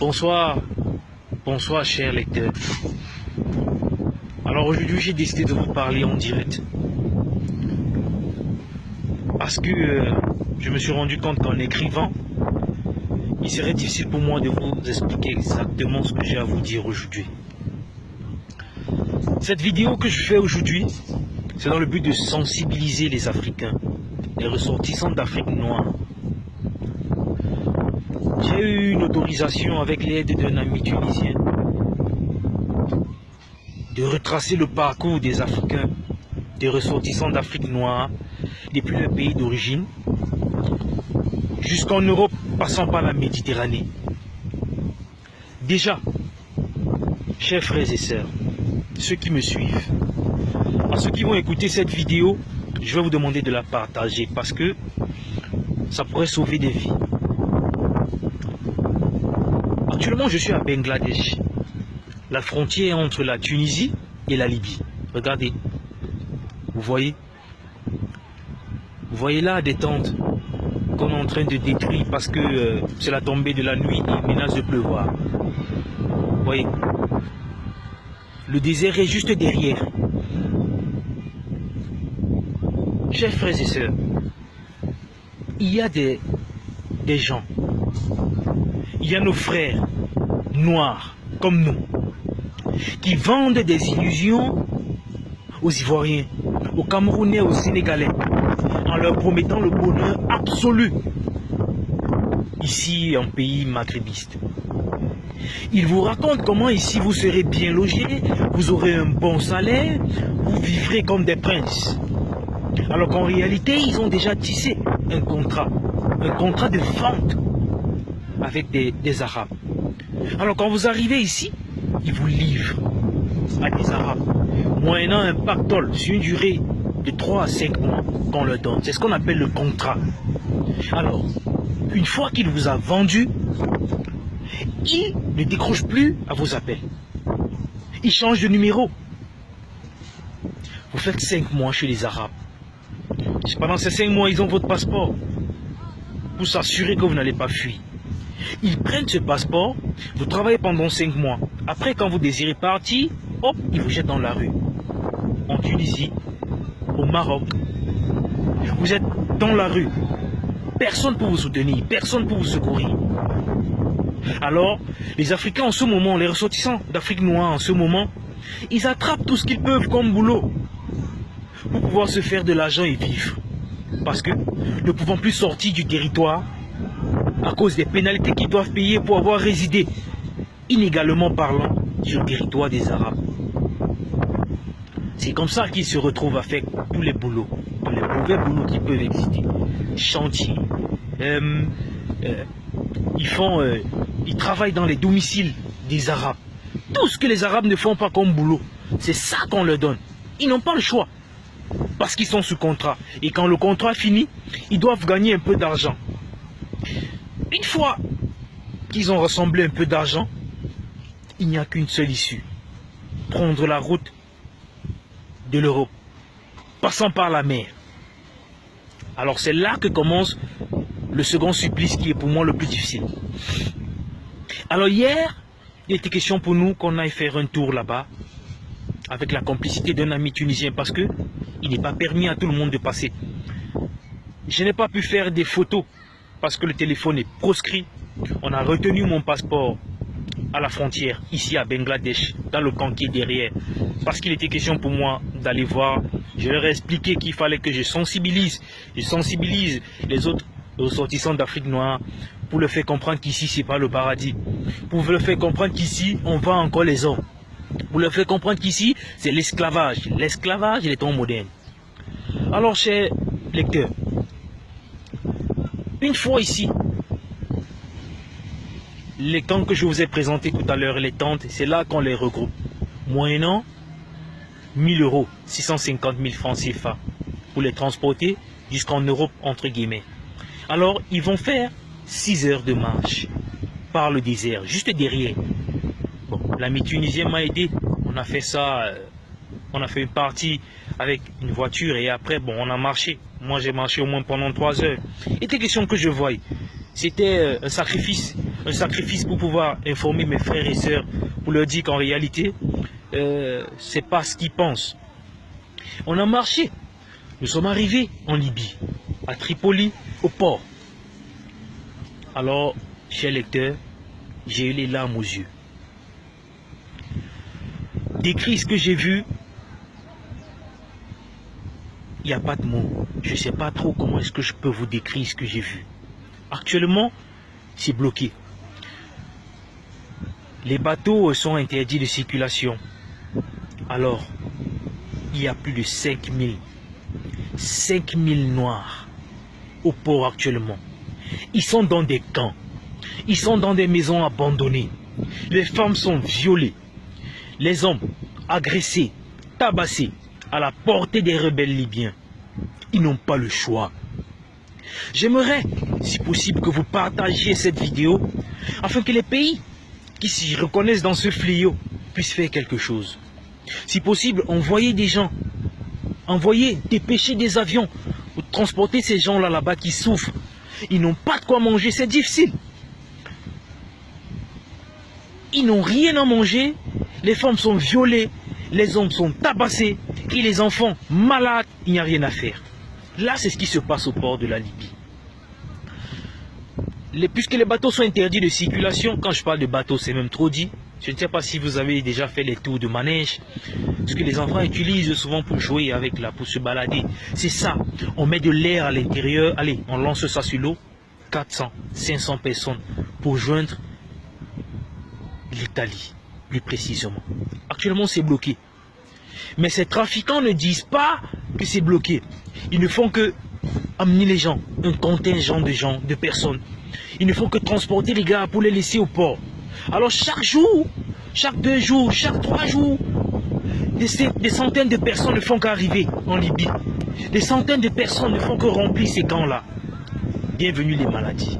Bonsoir, bonsoir chers lecteurs. Alors aujourd'hui j'ai décidé de vous parler en direct. Parce que je me suis rendu compte qu'en écrivant, il serait difficile pour moi de vous expliquer exactement ce que j'ai à vous dire aujourd'hui. Cette vidéo que je fais aujourd'hui, c'est dans le but de sensibiliser les Africains, les ressortissants d'Afrique noire. J'ai eu une autorisation avec l'aide d'un ami tunisien de retracer le parcours des Africains, des ressortissants d'Afrique noire, depuis leur pays d'origine, jusqu'en Europe, passant par la Méditerranée. Déjà, chers frères et sœurs, ceux qui me suivent, à ceux qui vont écouter cette vidéo, je vais vous demander de la partager parce que ça pourrait sauver des vies. Actuellement, je suis à Bangladesh, la frontière entre la Tunisie et la Libye. Regardez, vous voyez là des tentes qu'on est en train de détruire parce que c'est la tombée de la nuit et il menace de pleuvoir. Vous voyez, le désert est juste derrière. Chers frères et sœurs, il y a des gens, il y a nos frères noirs comme nous qui vendent des illusions aux Ivoiriens, aux Camerounais, aux Sénégalais en leur promettant le bonheur absolu ici en pays maghrébiste. Ils vous racontent comment ici vous serez bien logés, vous aurez un bon salaire, vous vivrez comme des princes. Alors qu'en réalité, ils ont déjà tissé un contrat de vente avec des Arabes. Alors quand vous arrivez ici, ils vous livrent à des Arabes, moyennant un pactole sur une durée de 3 à 5 mois qu'on leur donne. C'est ce qu'on appelle le contrat. Alors, une fois qu'il vous a vendu, il ne décroche plus à vos appels. Il change de numéro. Vous faites 5 mois chez les Arabes. Pendant ces 5 mois, ils ont votre passeport pour s'assurer que vous n'allez pas fuir. Ils prennent ce passeport, vous travaillez pendant 5 mois. Après, quand vous désirez partir, hop, ils vous jettent dans la rue. En Tunisie, au Maroc, vous êtes dans la rue. Personne pour vous soutenir, personne pour vous secourir. Alors, les Africains en ce moment, les ressortissants d'Afrique noire en ce moment, ils attrapent tout ce qu'ils peuvent comme boulot pour pouvoir se faire de l'argent et vivre. Parce que ne pouvant plus sortir du territoire à cause des pénalités qu'ils doivent payer pour avoir résidé, inégalement parlant, sur le territoire des Arabes. C'est comme ça qu'ils se retrouvent à faire tous les boulots, tous les mauvais boulots qui peuvent exister. Chantier, ils travaillent dans les domiciles des Arabes. Tout ce que les Arabes ne font pas comme boulot, c'est ça qu'on leur donne. Ils n'ont pas le choix. Parce qu'ils sont sous contrat. Et quand le contrat finit, ils doivent gagner un peu d'argent. Une fois qu'ils ont rassemblé un peu d'argent, il n'y a qu'une seule issue. Prendre la route de l'Europe, passant par la mer. Alors c'est là que commence le second supplice qui est pour moi le plus difficile. Alors hier, il était question pour nous qu'on aille faire un tour là-bas, avec la complicité d'un ami tunisien, parce que il n'est pas permis à tout le monde de passer. Je n'ai pas pu faire des photos, parce que le téléphone est proscrit. On a retenu mon passeport à la frontière, ici à Bangladesh, dans le camp qui est derrière. Parce qu'il était question pour moi d'aller voir. Je leur ai expliqué qu'il fallait que je sensibilise les autres ressortissants d'Afrique noire pour leur faire comprendre qu'ici, c'est pas le paradis. Pour leur faire comprendre qu'ici, on vend encore les hommes. Pour leur faire comprendre qu'ici, c'est l'esclavage. L'esclavage, il est en moderne. Alors, chers lecteurs, une fois ici, les camps que je vous ai présentés tout à l'heure, les tentes, c'est là qu'on les regroupe. Moyennant 1000 €, 650 000 francs CFA, pour les transporter jusqu'en Europe, entre guillemets. Alors, ils vont faire 6 heures de marche par le désert, juste derrière. Bon, l'ami tunisien m'a aidé. On a fait ça, on a fait une partie avec une voiture et après, bon, on a marché. Moi, j'ai marché au moins pendant 3 heures. Il était question que je voie c'était un sacrifice pour pouvoir informer mes frères et sœurs, pour leur dire qu'en réalité, c'est pas ce qu'ils pensent. On a marché, nous sommes arrivés en Libye, à Tripoli, au port. Alors, chers lecteurs, j'ai eu les larmes aux yeux. Décrire ce que j'ai vu, il n'y a pas de mots. Je ne sais pas trop comment est-ce que je peux vous décrire ce que j'ai vu. Actuellement, c'est bloqué. Les bateaux sont interdits de circulation. Alors, il y a plus de 5000 noirs au port actuellement. Ils sont dans des camps. Ils sont dans des maisons abandonnées. Les femmes sont violées. Les hommes agressés, tabassés à la portée des rebelles libyens. Ils n'ont pas le choix. J'aimerais, si possible, que vous partagiez cette vidéo afin que les pays qui s'y reconnaissent dans ce fléau puissent faire quelque chose. Si possible, envoyez des gens, envoyez, dépêchez des avions pour transporter ces gens-là là-bas qui souffrent. Ils n'ont pas de quoi manger, c'est difficile. Ils n'ont rien à manger, les femmes sont violées, les hommes sont tabassés et les enfants malades, il n'y a rien à faire. Là, c'est ce qui se passe au port de la Libye. Puisque les bateaux sont interdits de circulation, quand je parle de bateaux, c'est même trop dit. Je ne sais pas si vous avez déjà fait les tours de manège. Ce que les enfants utilisent souvent pour jouer avec là, pour se balader. C'est ça. On met de l'air à l'intérieur. Allez, on lance ça sur l'eau. 400, 500 personnes pour joindre l'Italie, plus précisément. Actuellement, c'est bloqué. Mais ces trafiquants ne disent pas que c'est bloqué. Ils ne font que amener les gens, un contingent de personnes. Ils ne font que transporter les gars pour les laisser au port. Alors chaque jour, chaque 2 jours, chaque 3 jours, des centaines de personnes ne font qu'arriver en Libye. Des centaines de personnes ne font que remplir ces camps-là. Bienvenue les maladies.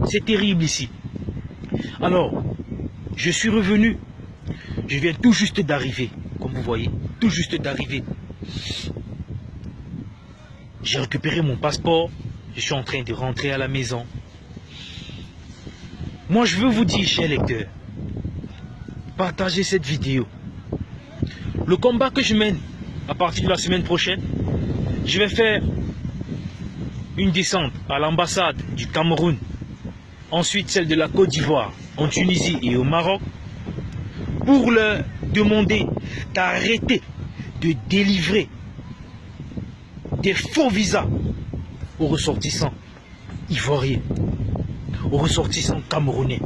C'est terrible ici. Alors, je suis revenu. Je viens tout juste d'arriver, comme vous voyez, tout juste d'arriver. J'ai récupéré mon passeport. Je suis en train de rentrer à la maison. Moi, je veux vous dire, chers lecteurs, partagez cette vidéo. Le combat que je mène à partir de la semaine prochaine, je vais faire une descente à l'ambassade du Cameroun, ensuite celle de la Côte d'Ivoire, en Tunisie et au Maroc, pour leur demander d'arrêter de délivrer des faux visas aux ressortissants ivoiriens, aux ressortissants camerounais.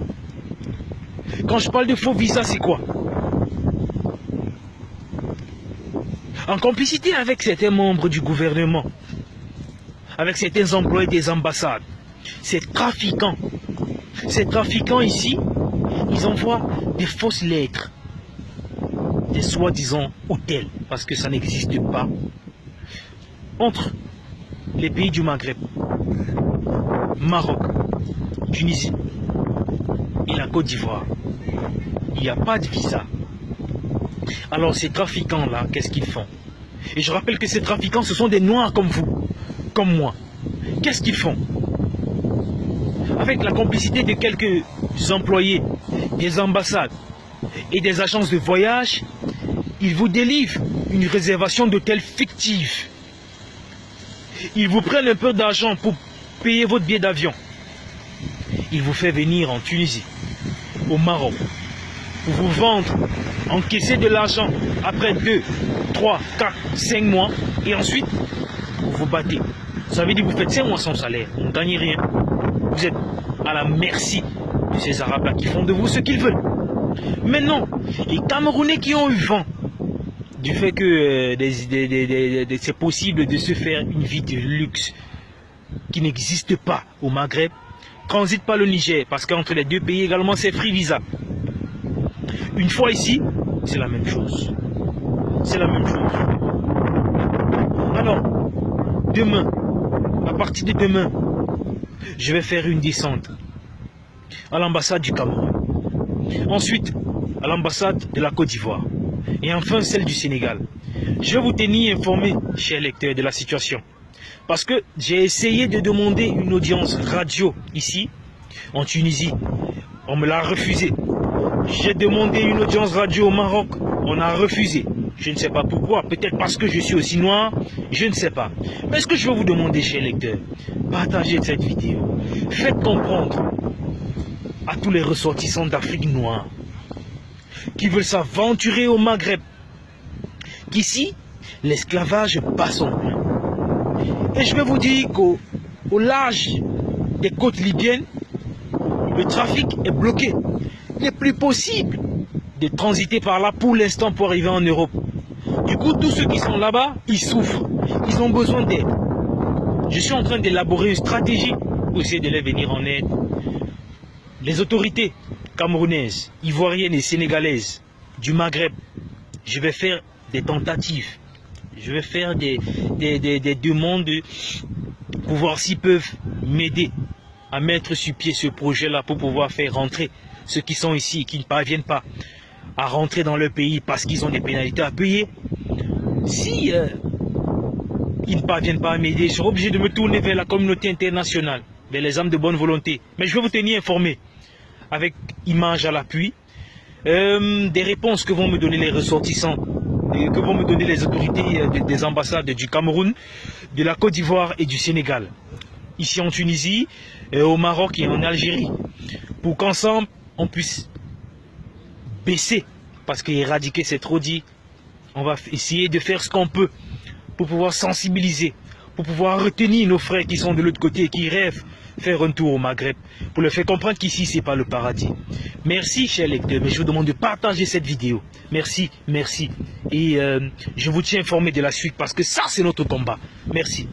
Quand je parle de faux visas, c'est quoi? En complicité avec certains membres du gouvernement, avec certains employés des ambassades, ces trafiquants ici, ils envoient des fausses lettres, des soi-disant hôtels, parce que ça n'existe pas, entre les pays du Maghreb, Maroc, Tunisie et la Côte d'Ivoire. Il n'y a pas de visa. Alors ces trafiquants-là, qu'est-ce qu'ils font? Et je rappelle que ces trafiquants, ce sont des noirs comme vous, comme moi. Qu'est-ce qu'ils font? Avec la complicité de quelques employés des ambassades et des agences de voyage, ils vous délivrent une réservation d'hôtel fictive. Ils vous prennent un peu d'argent pour payer votre billet d'avion. Ils vous font venir en Tunisie, au Maroc, pour vous vendre, encaisser de l'argent après 2, 3, 4, 5 mois, et ensuite, vous vous battez. Ça veut dire que vous faites 5 mois sans salaire, vous ne gagnez rien. Vous êtes à la merci de ces Arabes-là qui font de vous ce qu'ils veulent. Maintenant, les Camerounais qui ont eu vent du fait que c'est possible de se faire une vie de luxe qui n'existe pas au Maghreb, transitent par le Niger, parce qu'entre les deux pays également c'est free visa. Une fois ici, c'est la même chose. C'est la même chose. Alors, demain, à partir de demain, je vais faire une descente à l'ambassade du Cameroun. Ensuite, à l'ambassade de la Côte d'Ivoire. Et enfin, celle du Sénégal. Je vais vous tenir informé, chers lecteurs, de la situation. Parce que j'ai essayé de demander une audience radio ici. en Tunisie. On me l'a refusé. J'ai demandé une audience radio au Maroc. On a refusé. Je ne sais pas pourquoi. Peut-être parce que je suis aussi noir. Je ne sais pas. Mais ce que je veux vous demander, chers lecteurs, partagez cette vidéo. Faites comprendre à tous les ressortissants d'Afrique noire qui veulent s'aventurer au Maghreb qu'ici, l'esclavage bat son plein. Et je vais vous dire qu'au large des côtes libyennes, le trafic est bloqué. Il n'est plus possible de transiter par là pour l'instant pour arriver en Europe. Du coup, tous ceux qui sont là-bas, ils souffrent. Ils ont besoin d'aide. Je suis en train d'élaborer une stratégie pour essayer de les venir en aide. Les autorités camerounaises, ivoiriennes et sénégalaises du Maghreb, je vais faire des tentatives. Je vais faire des demandes pour voir s'ils peuvent m'aider à mettre sur pied ce projet-là pour pouvoir faire rentrer ceux qui sont ici et qui ne parviennent pas à rentrer dans leur pays parce qu'ils ont des pénalités à payer. Si ils ne parviennent pas à m'aider, je serai obligé de me tourner vers la communauté internationale, vers les âmes de bonne volonté. Mais je vais vous tenir informé, avec images à l'appui, des réponses que vont me donner les ressortissants, que vont me donner les autorités des ambassades du Cameroun, de la Côte d'Ivoire et du Sénégal, ici en Tunisie, au Maroc et en Algérie, pour qu'ensemble on puisse baisser, parce qu'éradiquer c'est trop dit. On va essayer de faire ce qu'on peut pour pouvoir sensibiliser, pour pouvoir retenir nos frères qui sont de l'autre côté et qui rêvent faire un tour au Maghreb, pour leur faire comprendre qu'ici c'est pas le paradis. Merci chers lecteurs, mais je vous demande de partager cette vidéo. Merci, merci. Et je vous tiens informé de la suite parce que ça c'est notre combat. Merci.